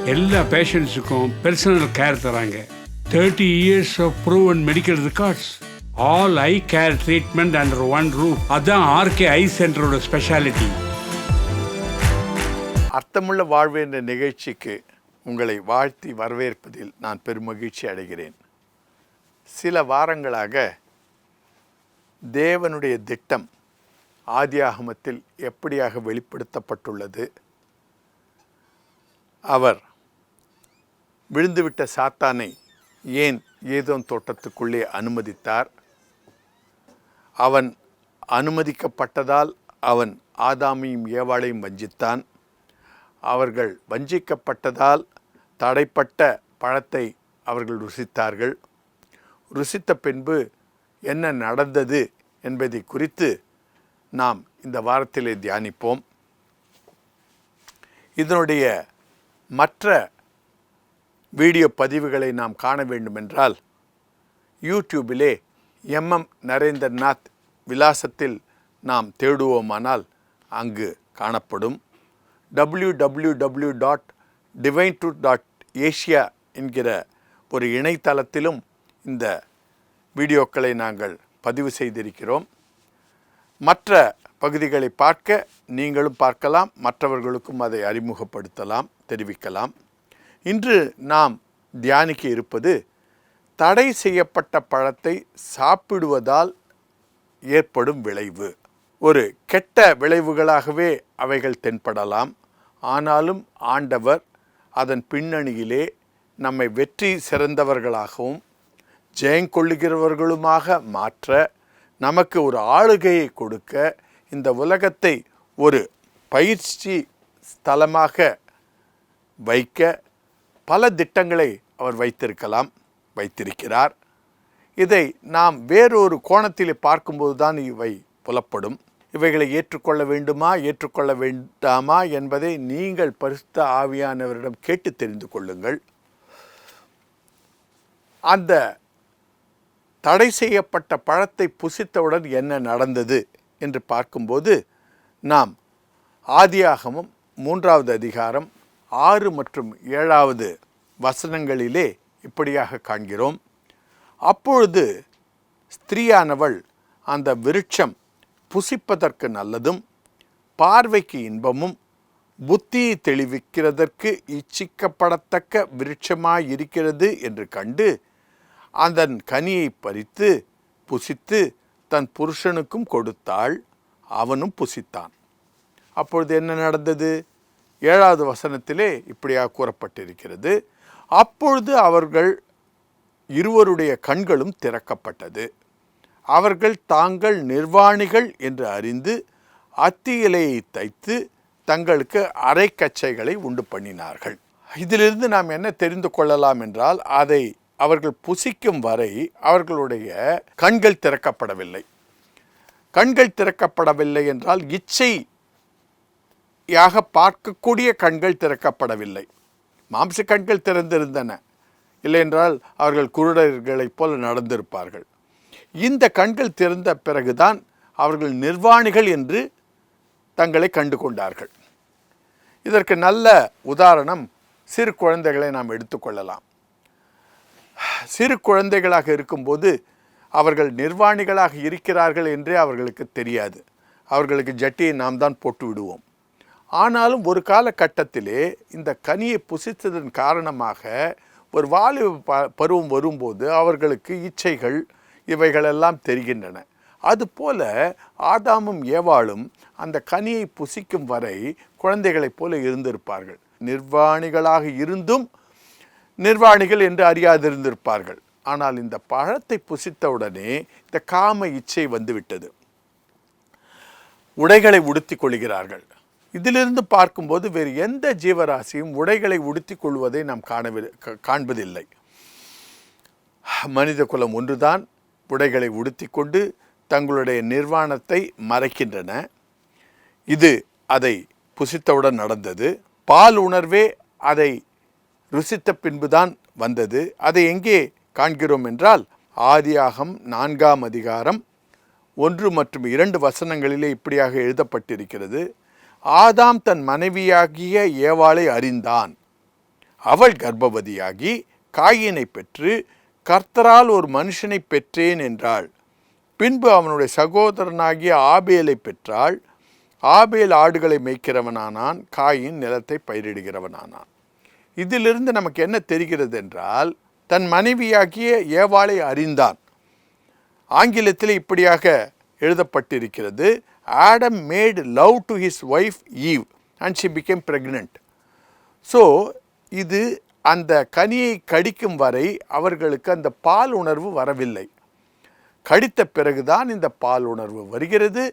எல்லா பேஷண்ட்ஸுக்கும் personal care தராங்க. 30 years of proven medical records. All eye care treatment under one roof. அதான் RK ஐ சென்டரோட speciality. அர்த்தமுள்ள வாழ்வு என்ற நிகழ்ச்சிக்கு உங்களை வாழ்த்தி வரவேற்பதில் நான் பெருமகிழ்ச்சி அடைகிறேன். சில வாரங்களாக தேவனுடைய திட்டம் ஆதியாகமத்தில் எப்படியாக வெளிப்படுத்தப்பட்டுள்ளது, அவர் விழுந்துவிட்ட சாத்தானை ஏன் ஏதோம் தோட்டத்துக்குள்ளே அனுமதித்தார், அவன் அனுமதிக்கப்பட்டதால் அவன் ஆதாமையும் ஏவாளையும் வஞ்சித்தான், அவர்கள் வஞ்சிக்கப்பட்டதால் தடைப்பட்ட பழத்தை அவர்கள் ருசித்தார்கள், ருசித்த பின்பு என்ன நடந்தது என்பதை குறித்து நாம் இந்த வாரத்திலே தியானிப்போம். இதனுடைய மற்ற வீடியோ பதிவுகளை நாம் காண வேண்டுமென்றால் யூடியூபிலே நரேந்திரநாத் விலாசத்தில் நாம் தேடுவோமானால் அங்கு காணப்படும். www.divinetruth.asia என்கிற ஒரு இணையதளத்திலும் இந்த வீடியோக்களை நாங்கள் பதிவு செய்திருக்கிறோம். மற்ற பகுதிகளை பார்க்க நீங்களும் பார்க்கலாம், மற்றவர்களுக்கும் அதை அறிமுகப்படுத்தலாம், தெரிவிக்கலாம். இன்று நாம் தியானிக்க இருப்பது தடை செய்யப்பட்ட பழத்தை சாப்பிடுவதால் ஏற்படும் விளைவு. ஒரு கெட்ட விளைவுகளாகவே அவைகள் தென்படலாம். ஆனாலும் ஆண்டவர் அதன் பின்னணியிலே நம்மை வெற்றி சிறந்தவர்களாகவும் ஜெயங்கொள்ளுகிறவர்களுமாக மாற்ற, நமக்கு ஒரு ஆளுகையை கொடுக்க, இந்த உலகத்தை ஒரு பயிற்சி ஸ்தலமாக வைக்க பல திட்டங்களை அவர் வைத்திருக்கிறார். இதை நாம் வேறொரு கோணத்தில் பார்க்கும்போது தான் இவை புலப்படும். இவைகளை ஏற்றுக்கொள்ள வேண்டுமா ஏற்றுக்கொள்ள வேண்டாமா என்பதை நீங்கள் பரிசுத்த ஆவியானவரிடம் கேட்டு தெரிந்து கொள்ளுங்கள். அந்த தடை செய்யப்பட்ட பழத்தை புசித்தவுடன் என்ன நடந்தது என்று பார்க்கும்போது நாம் ஆதியாகமம் 3வது அதிகாரம் 6 மற்றும் 7வது வசனங்களிலே இப்படியாக காண்கிறோம். அப்பொழுது ஸ்திரீயானவள் அந்த விருட்சம் புசிப்பதற்கு நல்லதும் பார்வைக்கு இன்பமும் புத்தியை தெளிவிக்கிறதற்கு இச்சிக்கப்படத்தக்க விருட்சமாயிருக்கிறது என்று கண்டு அதன் கனியை பறித்து புசித்து தன் புருஷனுக்கும் கொடுத்தாள், அவனும் புசித்தான். அப்பொழுது என்ன நடந்தது? 7வது வசனத்திலே இப்படியாக கூறப்பட்டிருக்கிறது. அப்பொழுது அவர்கள் இருவருடைய கண்களும் திறக்கப்பட்டது, அவர்கள் தாங்கள் நிர்வாணிகள் என்று அறிந்து அத்தி இலையை தைத்து தங்களுக்கு அரைக்கச்சைகளை உண்டு பண்ணினார்கள். இதிலிருந்து நாம் என்ன தெரிந்து கொள்ளலாம் என்றால், அதை அவர்கள் புசிக்கும் வரை அவர்களுடைய கண்கள் திறக்கப்படவில்லை. கண்கள் திறக்கப்படவில்லை என்றால் இச்சையாக பார்க்கக்கூடிய கண்கள் திறக்கப்படவில்லை. மாம்ச கண்கள் திறந்திருந்தன, இல்லை என்றால் அவர்கள் குருடர்களைப் போல நடந்திருப்பார்கள். இந்த கண்கள் திறந்த பிறகுதான் அவர்கள் நிர்வாணிகள் என்று தங்களை கண்டு கொண்டார்கள். இதற்கு நல்ல உதாரணம் சிறு குழந்தைகளை நாம் எடுத்துக்கொள்ளலாம். சிறு குழந்தைகளாக இருக்கும்போது அவர்கள் நிர்வாணிகளாக இருக்கிறார்கள் என்றே அவர்களுக்கு தெரியாது. அவர்களுக்கு ஜட்டியை நாம் தான் போட்டு விடுவோம். ஆனாலும் ஒரு காலகட்டத்திலே இந்த கனியை புசித்ததன் காரணமாக ஒரு வாலிப பருவம் வரும்போது அவர்களுக்கு இச்சைகள் இவைகளெல்லாம் தெரிகின்றன. அதுபோல ஆதாமும் ஏவாளும் அந்த கனியை புசிக்கும் வரை குழந்தைகளைப் போல இருந்திருப்பார்கள். நிர்வாணிகளாக இருந்தும் நிர்வாணிகள் என்று அறியாதிருந்திருப்பார்கள். ஆனால் இந்த பழத்தை புசித்தவுடனே இந்த காம இச்சை வந்துவிட்டது. உடைகளை உடுத்தி கொள்கிறார்கள். இதிலிருந்து பார்க்கும்போது வேறு எந்த ஜீவராசியும் உடைகளை உடுத்தி கொள்வதை நாம் காண்பதில்லை. மனித குலம் ஒன்றுதான் உடைகளை உடுத்தி கொண்டு தங்களுடைய நிர்வாணத்தை மறைக்கின்றன. இது அதை புசித்தவுடன் நடந்தது. பால் உணர்வே அதை ருசித்த பின்புதான் வந்தது. அதை எங்கே காண்கிறோம் என்றால் ஆதியாகம் 4ஆம் அதிகாரம் 1 மற்றும் 2 வசனங்களிலே இப்படியாக எழுதப்பட்டிருக்கிறது. ஆதாம் தன் மனைவியாகிய ஏவாளை அறிந்தான். அவள் கர்ப்பவதியாகி காயினை பெற்று கர்த்தரால் ஒரு மனுஷனை பெற்றேன் என்றாள். பின்பு அவனுடைய சகோதரனாகிய ஆபேலை பெற்றாள். ஆபேல் ஆடுகளை மேய்க்கிறவனானான், காயின் நிலத்தை பயிரிடுகிறவனானான். இதிலிருந்து நமக்கு என்ன தெரிகிறது என்றால், தன் மனைவியாகிய ஏவாளை அறிந்தான். ஆங்கிலத்தில் இப்படியாக எழுதப்பட்டிருக்கிறது, Adam made love to his wife Eve and she became pregnant. So இது அந்த கனியை கடிக்கும் வரை அவர்களுக்கு அந்த பால் உணர்வு வரவில்லை. கடித்த பிறகுதான் இந்த பால் உணர்வு வருகிறது.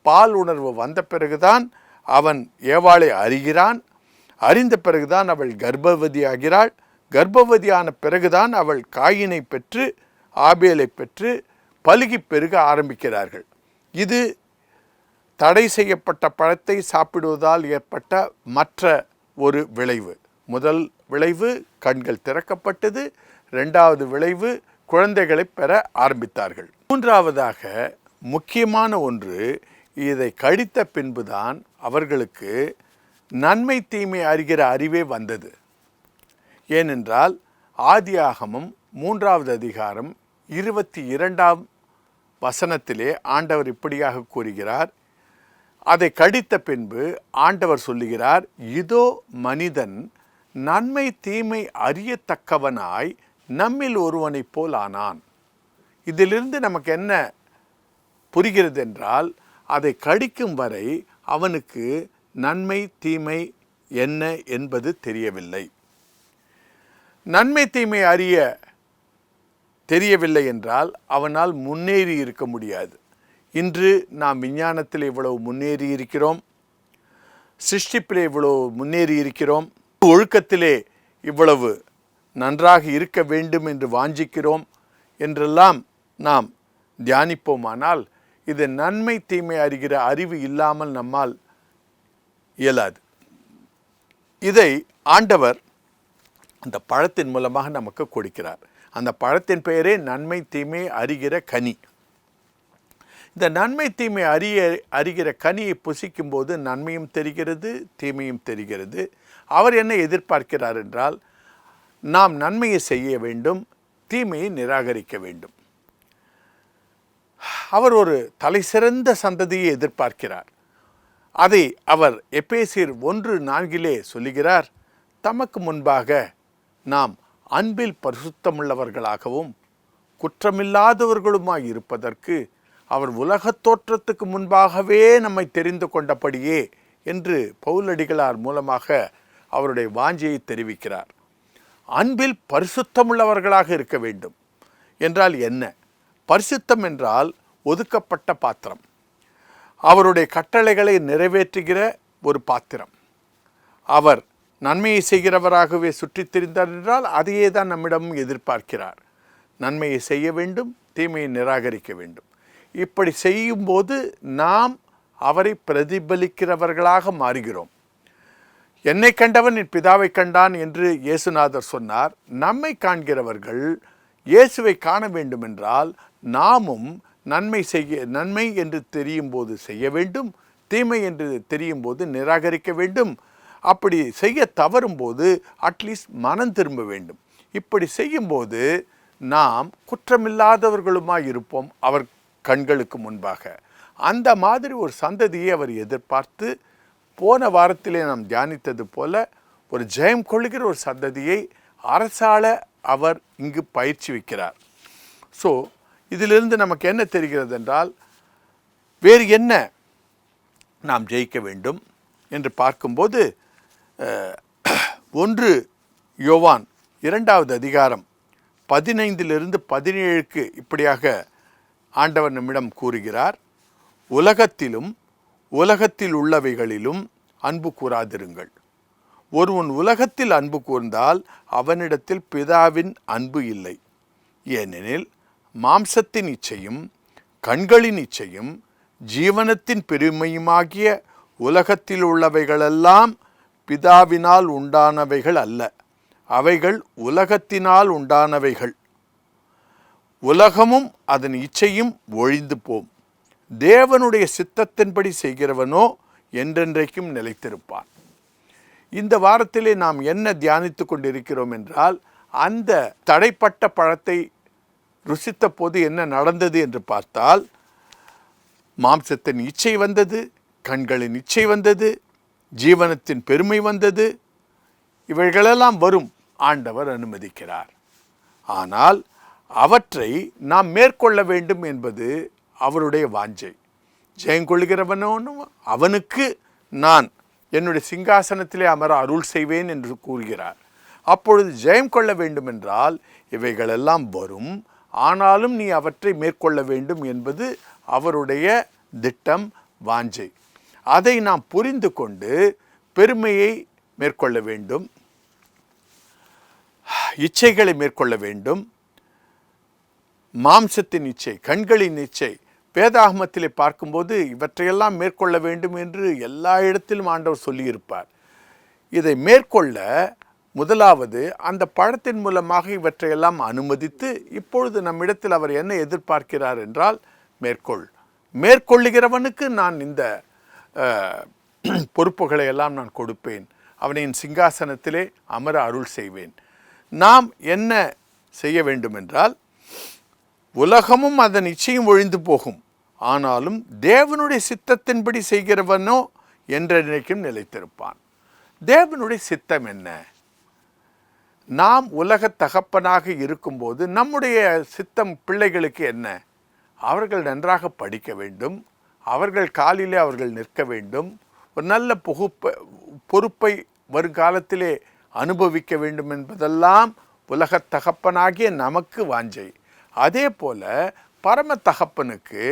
பால் உணர்வு வந்த பிறகுதான் அவன் ஏவாளை அறிகிறான். அறிந்த பிறகுதான் அவள் கர்ப்பவதியாகிறாள். கர்ப்பவதியான பிறகுதான் அவள் காயினை பெற்று ஆபேலை பெற்று பலுகி பெருக ஆரம்பிக்கிறார்கள். இது தடை செய்யப்பட்ட பழத்தை சாப்பிடுவதால் ஏற்பட்ட மற்ற ஒரு விளைவு. முதல் விளைவு கண்கள் திறக்கப்பட்டது. இரண்டாவது விளைவு குழந்தைகளை பெற ஆரம்பித்தார்கள். மூன்றாவதாக முக்கியமான ஒன்று, இதை கடித்த பின்புதான் அவர்களுக்கு நன்மை தீமை அறிகிற அறிவே வந்தது. ஏனென்றால் ஆதியாகமம் 3வது அதிகாரம் 22ஆம் வசனத்திலே ஆண்டவர் இப்படியாக கூறுகிறார், அதை கடித்த பின்பு ஆண்டவர் சொல்லுகிறார், இதோ மனிதன் நன்மை தீமை அறியத்தக்கவனாய் நம்மில் ஒருவனைப் போல் ஆனான். இதிலிருந்து நமக்கு என்ன புரிகிறது என்றால், அதை கடிக்கும் வரை அவனுக்கு நன்மை தீமை என்ன என்பது தெரியவில்லை. நன்மை தீமை அறிய தெரியவில்லை என்றால் அவனால் முன்னேறி இருக்க முடியாது. இன்று நாம் விஞ்ஞானத்தில் இவ்வளவு முன்னேறி இருக்கிறோம், சிருஷ்டிப்பிலே இவ்வளவு முன்னேறி இருக்கிறோம், ஒழுக்கத்திலே இவ்வளவு நன்றாக இருக்க வேண்டும் என்று வாஞ்சிக்கிறோம் என்றெல்லாம் நாம் தியானிப்போமானால், இது நன்மை தீமை அறிகிற அறிவு இல்லாமல் நம்மால் இயலாது. இதை ஆண்டவர் அந்த பழத்தின் மூலமாக நமக்கு கொடுக்கிறார். அந்த பழத்தின் பெயரே நன்மை தீமை அறிகிற கனி. இந்த நன்மை தீமை அறிகிற கனியை புசிக்கும் போது நன்மையும் தெரிகிறது, தீமையும் தெரிகிறது. அவர் என்ன எதிர்பார்க்கிறார் என்றால், நாம் நன்மையை செய்ய வேண்டும், தீமையை நிராகரிக்க வேண்டும். அவர் ஒரு தலை சிறந்த சந்ததியை எதிர்பார்க்கிறார். அதை அவர் எபேசியர் 1:4 சொல்லுகிறார், தமக்கு முன்பாக நாம் அன்பில் பரிசுத்தமுள்ளவர்களாகவும் குற்றமில்லாதவர்களுமாய் இருப்பதற்கு அவர் உலகத் தோற்றத்துக்கு முன்பாகவே நம்மை தெரிந்து கொண்டபடியே என்று பவுலடிகளார் மூலமாக அவருடைய வாஞ்சையை தெரிவிக்கிறார். அன்பில் பரிசுத்தமுள்ளவர்களாக இருக்க வேண்டும் என்றால் என்ன? பரிசுத்தம் என்றால் ஒதுக்கப்பட்ட பாத்திரம், அவருடைய கட்டளைகளை நிறைவேற்றுகிற ஒரு பாத்திரம். அவர் நன்மையை செய்கிறவராகவே சுற்றித் திரிந்தார் என்றால் அதையே தான் நம்மிடம் எதிர்பார்க்கிறார். நன்மையை செய்ய வேண்டும், தீமையை நிராகரிக்க வேண்டும். இப்படி செய்யும்போது நாம் அவரை பிரதிபலிக்கிறவர்களாக மாறுகிறோம். என்னை கண்டவன் என் பிதாவை கண்டான் என்று இயேசுநாதர் சொன்னார். நம்மை காண்கிறவர்கள் இயேசுவை காண வேண்டும் என்றால் நாமும் நன்மை என்று தெரியும் போது செய்ய வேண்டும், தீமை என்று தெரியும் போது நிராகரிக்க வேண்டும். அப்படி செய்ய தவறும் போது அட்லீஸ்ட் மனம் திரும்ப வேண்டும். இப்படி செய்யும்போது நாம் குற்றமில்லாதவர்களுமாய் இருப்போம் அவர் கண்களுக்கு முன்பாக. அந்த மாதிரி ஒரு சந்ததியை அவர் எதிர்பார்த்து, போன வாரத்திலே நாம் தியானித்தது போல ஒரு ஜெயம் கொள்ளுகிற ஒரு சந்ததியை அரசாள அவர் இங்கு பயிற்சி வைக்கிறார். ஸோ இதிலிருந்து நமக்கு என்ன தெரிகிறது என்றால், வேறு என்ன நாம் ஜெயிக்க வேண்டும் என்று பார்க்கும்போது 1 யோவான் 2வது அதிகாரம் 15-17 இப்படியாக ஆண்டவர் நம்மிடம் கூறுகிறார், உலகத்திலும் உலகத்தில் உள்ளவைகளிலும் அன்பு கூறாதிருங்கள். ஒருவன் உலகத்தில் அன்பு கூர்ந்தால் அவனிடத்தில் பிதாவின் அன்பு இல்லை. ஏனெனில் மாம்சத்தின் இச்சையும் கண்களின் இச்சையும் ஜீவனத்தின் பெருமையுமாகிய உலகத்தில் உள்ளவைகளெல்லாம் பிதாவினால் உண்டானவைகள் அல்ல, அவைகள் உலகத்தினால் உண்டானவைகள். உலகமும் அதன் இச்சையும் ஒழிந்து போம். தேவனுடைய சித்தத்தின்படி செய்கிறவனோ என்றென்றைக்கும் நிலைத்திருப்பான். இந்த வாரத்திலே நாம் என்ன தியானித்து கொண்டிருக்கிறோம் என்றால், அந்த தடைப்பட்ட பழத்தை ருசித்த போது என்ன நடந்தது என்று பார்த்தால், மாம்சத்தின் இச்சை வந்தது, கண்களின் இச்சை வந்தது, ஜீவனத்தின் பெருமை வந்தது. இவைகளெல்லாம் வரும், ஆண்டவர் அனுமதிக்கிறார். ஆனால் அவற்றை நாம் மேற்கொள்ள வேண்டும் என்பது அவருடைய வாஞ்சை. ஜெயங்கொள்கிறவனும் அவனுக்கு நான் என்னுடைய சிங்காசனத்திலே அமர அருள் செய்வேன் என்று கூறுகிறார். அப்பொழுது ஜெயம் கொள்ள வேண்டும் என்றால் இவைகளெல்லாம் வரும், ஆனாலும் நீ அவற்றை மேற்கொள்ள வேண்டும் என்பது அவருடைய திட்டம், வாஞ்சை. அதை நாம் புரிந்து கொண்டு பெருமையை மேற்கொள்ள வேண்டும், இச்சைகளை மேற்கொள்ள வேண்டும். மாம்சத்தின் இச்சை, கண்களின் இச்சை, வேதாகமத்திலே பார்க்கும்போது இவற்றையெல்லாம் மேற்கொள்ள வேண்டும் என்று எல்லா இடத்திலும் ஆண்டவர் சொல்லியிருப்பார். இதை மேற்கொள்ள முதலாவது அந்த பழத்தின் மூலமாக இவற்றையெல்லாம் அனுமதித்து, இப்பொழுது நம்மிடத்தில் அவர் என்ன எதிர்பார்க்கிறார் என்றால், மேற்கொள்ளுகிறவனுக்கு நான் இந்த பொறுப்புகளை எல்லாம் நான் கொடுப்பேன், அவனை என் சிங்காசனத்திலே அமர அருள் செய்வேன். நாம் என்ன செய்ய வேண்டும் என்றால், உலகமும் அதன் இச்சையும் ஒழிந்து போகும், ஆனாலும் தேவனுடைய சித்தத்தின்படி செய்கிறவனோ என்றென்றைக்கும் நிலைத்திருப்பான். தேவனுடைய சித்தம் என்ன? நாம் உலக தகப்பனாக இருக்கும்போது நம்முடைய சித்தம் பிள்ளைகளுக்கு என்ன? அவர்கள் நன்றாக படிக்க வேண்டும், அவர்கள் காலிலே அவர்கள் நிற்க வேண்டும், ஒரு நல்ல பொறுப்பை வருங்காலத்திலே அனுபவிக்க வேண்டும் என்பதெல்லாம் உலக தகப்பனாகிய நமக்கு வாஞ்சை. அதே போல பரம தகப்பனுக்கு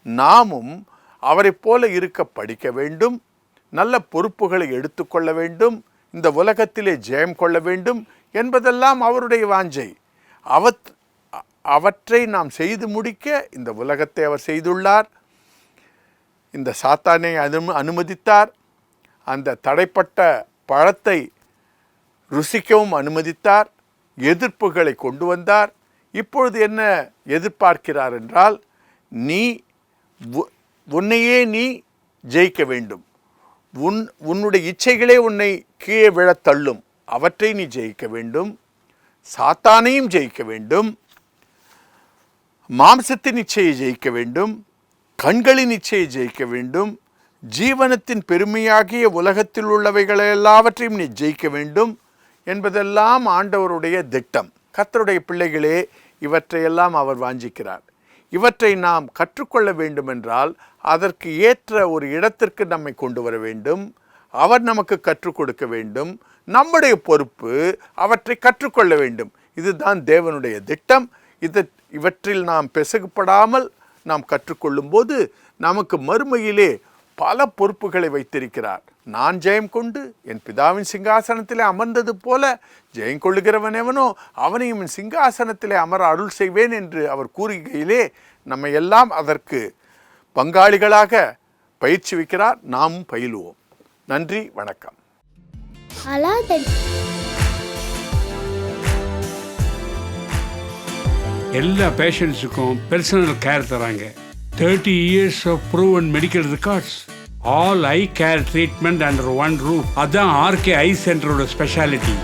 நாமும் அவரை போல இருக்க படிக்க வேண்டும், நல்ல பொறுப்புகளை எடுத்துக்கொள்ள வேண்டும், இந்த உலகத்திலே ஜெயம் கொள்ள வேண்டும் என்பதெல்லாம் அவருடைய வாஞ்சை. அவற்றை நாம் செய்து முடிக்க இந்த உலகத்தை அவர் செய்துள்ளார், இந்த சாத்தானை அனுமதித்தார், அந்த தடைப்பட்ட பழத்தை ருசிக்கவும் அனுமதித்தார், எதிர்ப்புகளை கொண்டு வந்தார். இப்பொழுது என்ன எதிர்பார்க்கிறார் என்றால், உன்னையே நீ ஜெயிக்க வேண்டும், உன்னுடைய இச்சைகளே உன்னை கீழே விழத் தள்ளும், அவற்றை நீ ஜெயிக்க வேண்டும், சாத்தானையும் ஜெயிக்க வேண்டும், மாம்சத்தின் இச்சையை ஜெயிக்க வேண்டும், கண்களின் இச்சையை ஜெயிக்க வேண்டும், ஜீவனத்தின் பெருமையாகிய உலகத்தில் உள்ளவைகளை எல்லாவற்றையும் நீ ஜெயிக்க வேண்டும் என்பதெல்லாம் ஆண்டவருடைய திட்டம். கர்த்தருடைய பிள்ளைகளே, இவற்றையெல்லாம் அவர் வாஞ்சிக்கிறார். இவற்றை நாம் கற்றுக்கொள்ள வேண்டுமென்றால் அதற்கு ஏற்ற ஒரு இடத்திற்கு நம்மை கொண்டு வர வேண்டும், அவர் நமக்கு கற்றுக் கொடுக்க வேண்டும், நம்முடைய பொறுப்பு அவற்றை கற்றுக்கொள்ள வேண்டும். இதுதான் தேவனுடைய திட்டம். இவற்றில் நாம் பிசகுப்படாமல் நாம் கற்றுக்கொள்ளும் போது நமக்கு மறுமையிலே பல பொறுப்புகளை வைத்திருக்கிறார். நான் ஜெயம் கொண்டு என் பிதாவின் சிங்காசனத்திலே அமர்ந்தது போல ஜெயம் கொள்ளுகிறவன் எவனோ அவனையும் என் சிங்காசனத்திலே அமர அருள் செய்வேன் என்று அவர் கூறுகையிலே நம்மை எல்லாம் அதற்கு பங்காளிகளாக பயிற்சி வைக்கிறார். நாமும் பயிலுவோம். நன்றி, வணக்கம். எல்லா பேஷண்ட்ஸுக்கும் பர்சனல் கேர் தராங்க. 30 years of proven medical records. All eye care treatment under one roof. அதான் ஆர்கே ஐ சென்டரோட ஸ்பெஷாலிட்டி.